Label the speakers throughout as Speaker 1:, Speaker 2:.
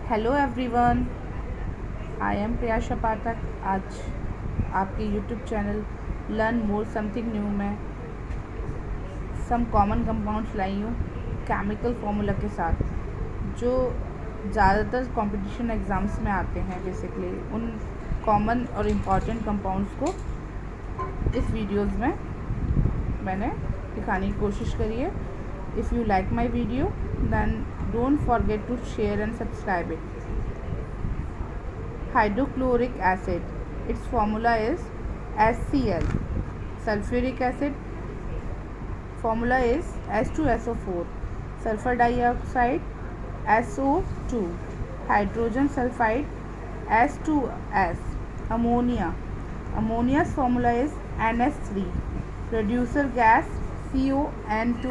Speaker 1: Hello everyone, I am Priyasha Pathak. आज आपके YouTube channel learn more something new में some common compounds लाई हूँ chemical formula के साथ, जो ज़्यादातर कंपटीशन एग्ज़ाम्स में आते हैं। बेसिकली उन कॉमन और इम्पॉर्टेंट कंपाउंड्स को इस वीडियोस में मैंने दिखाने की कोशिश करी है। If you like my video then don't forget to share and subscribe it. Hydrochloric acid, its formula is HCl. Sulfuric acid, formula is H2SO4. Sulfur dioxide, SO2. Hydrogen sulfide, H2S. Ammonia, ammonia's formula is NH3. Reducer gas, CON2.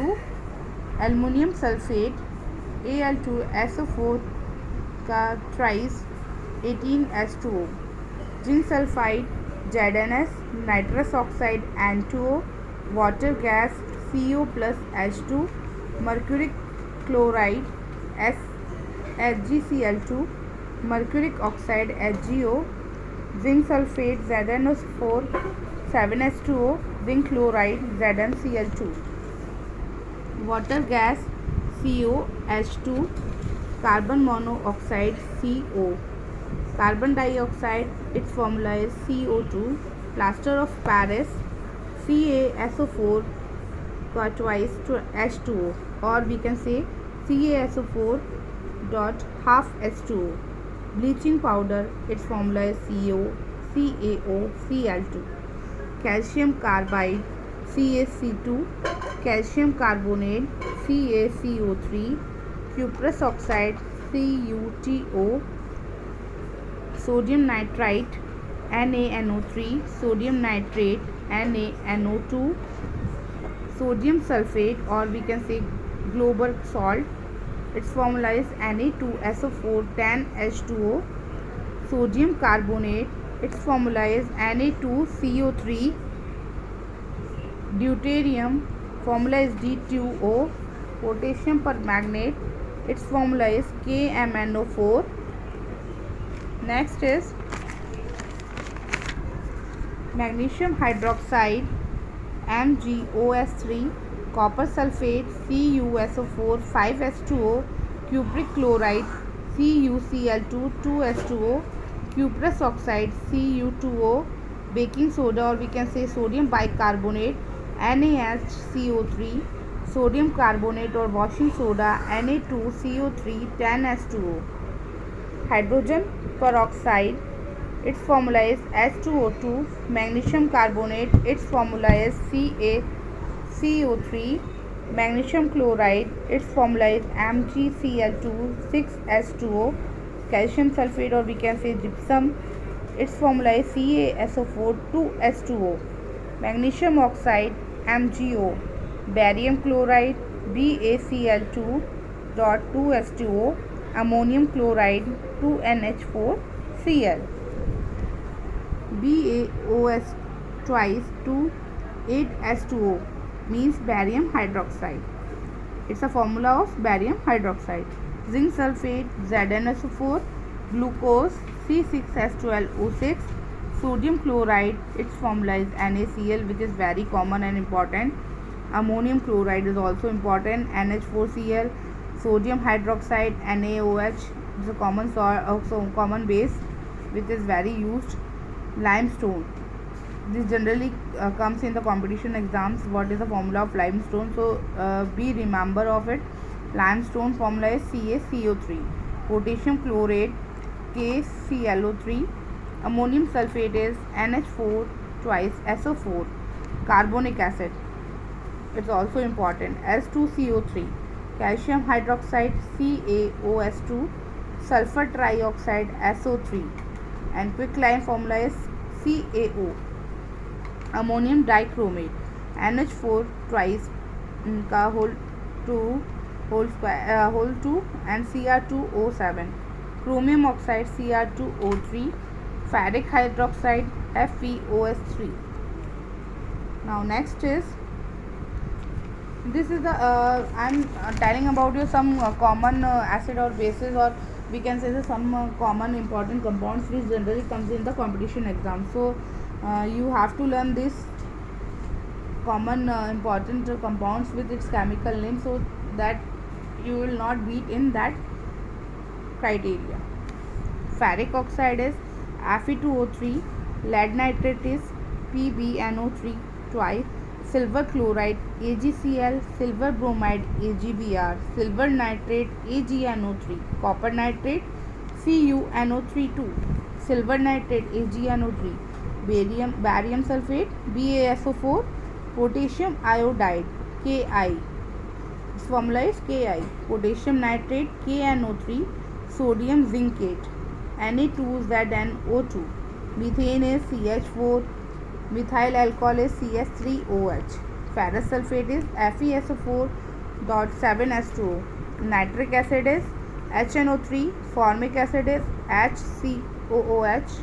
Speaker 1: Aluminum sulfate, Al2SO4 का ट्राइस 18H2O, zinc sulphide ZnS, nitrous oxide N2O, water gas CO plus H2, mercuric chloride HgCl2, mercuric oxide HgO, zinc sulphate ZnO4 7H2O, zinc chloride ZnCl2, water gas COH2, carbon monoxide CO, carbon dioxide, its formula is CO2, plaster of Paris CaSO4 का twice to H2O, or we can say CaSO4 dot half H2O, bleaching powder, its formula is CaOCl2, calcium carbide CaC2, calcium carbonate CaCO3, cuprous oxide CuTO, sodium nitrite NaNO3, sodium nitrate NaNO2, sodium sulfate, or we can say global salt, its formula is Na2SO4 10H2O, sodium carbonate, its formula is Na2CO3, deuterium, formula is D2O, potassium permanganate, its formula is KMnO4. Next is magnesium hydroxide MgOS3, copper sulfate CuSO4 5H2O, cupric chloride CuCl2 2H2O, cuprous oxide Cu2O, baking soda, or we can say sodium bicarbonate NaHCO3, sodium carbonate or washing soda Na2CO3 10H2O, hydrogen peroxide, its formula is H2O2, magnesium carbonate, its formula is CaCO3, magnesium chloride, its formula is MgCl2 6H2O, calcium sulfate, or we can say gypsum, its formula is CaSO4 2H2O, magnesium oxide MgO, barium chloride BaCl2 dot 2H2O, ammonium chloride 2NH4Cl, BaOS twice 2 8H2O means barium hydroxide. It's a formula of barium hydroxide. Zinc sulfate ZnSO4, glucose C6H12O6, sodium chloride, its formula is NaCl, which is very common and important. Ammonium chloride is also important, NH4Cl, sodium hydroxide NaOH is a common base which is very used. Limestone, this generally comes in the competition exams. What is the formula of limestone? So be remember of it. Limestone formula is CaCO3, potassium chlorate KClO3, ammonium sulfate is NH4 twice SO4, carbonic acid, it's also important, S2CO3, calcium hydroxide CaOS2, sulfur trioxide SO3, and quicklime formula is CaO, ammonium dichromate NH4 twice का whole two and Cr2O7, chromium oxide Cr2O3, ferric hydroxide FeOS3. Now next is, this is the I'm telling about you some common acid or bases or we can say that some common important compounds which generally comes in the competition exam. So you have to learn this common important compounds with its chemical name, so that you will not beat in that criteria. Ferric oxide is Fe2O3, lead nitrate is PbNO3 twice, silver chloride AgCl, silver bromide AgBr, silver nitrate AgNO3, copper nitrate CuNO3 2, silver nitrate AgNO3, barium sulfate BaSO4, potassium iodide Ki. Its formula is Ki. Potassium nitrate KNO3, sodium zincate Na2ZnO2, methane is CH4, methyl alcohol is CS3OH, ferrous sulfate is FeSO4.7H2O, nitric acid is HNO3, formic acid is HCOOH,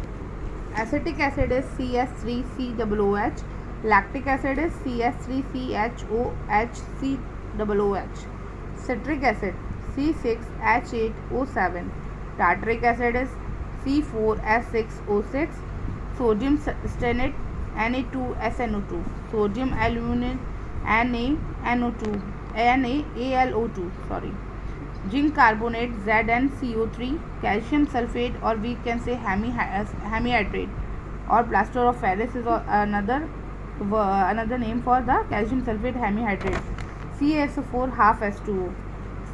Speaker 1: acetic acid is CS3COOH, lactic acid is CS3CHOHCOOH, citric acid C6H8O7, tartaric acid is C4S6O6, sodium stannate Na2SNO2, sodium aluminate NaAlO2, zinc carbonate ZnCO3, calcium sulfate, or we can say hemihydrate, or plaster of Paris is another name for the calcium sulfate hemihydrate, CaSO4 half H2O,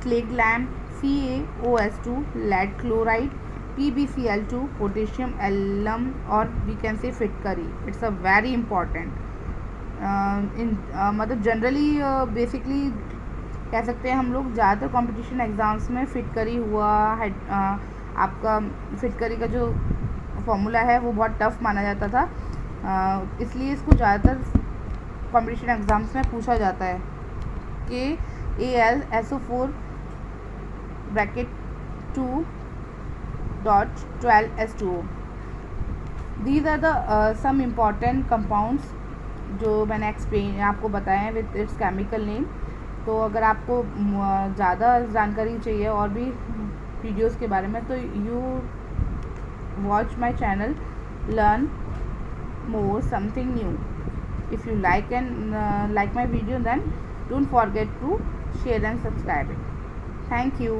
Speaker 1: slag lamp CaOS2, lead chloride PbCl2, potassium alum, or we can say फिटकरी. It's a very important मतलब generally basically कह सकते हैं हम लोग ज़्यादातर competition exams में फिटकरी हुआ आपका फिटकरी का जो फॉर्मूला है वो बहुत टफ माना जाता था, इसलिए इसको ज़्यादातर कंपटीशन एग्ज़ाम्स में पूछा जाता है कि AlSO4 bracket 2.12H2O. These are the some important compounds जो मैंने एक्सप्लेन आपको बताए हैं विथ इट्स केमिकल नेम. तो अगर आपको ज़्यादा जानकारी चाहिए और भी वीडियोस के बारे में, तो you watch my channel learn more something new. If you like my video, then don't forget to share and subscribe it. Thank you.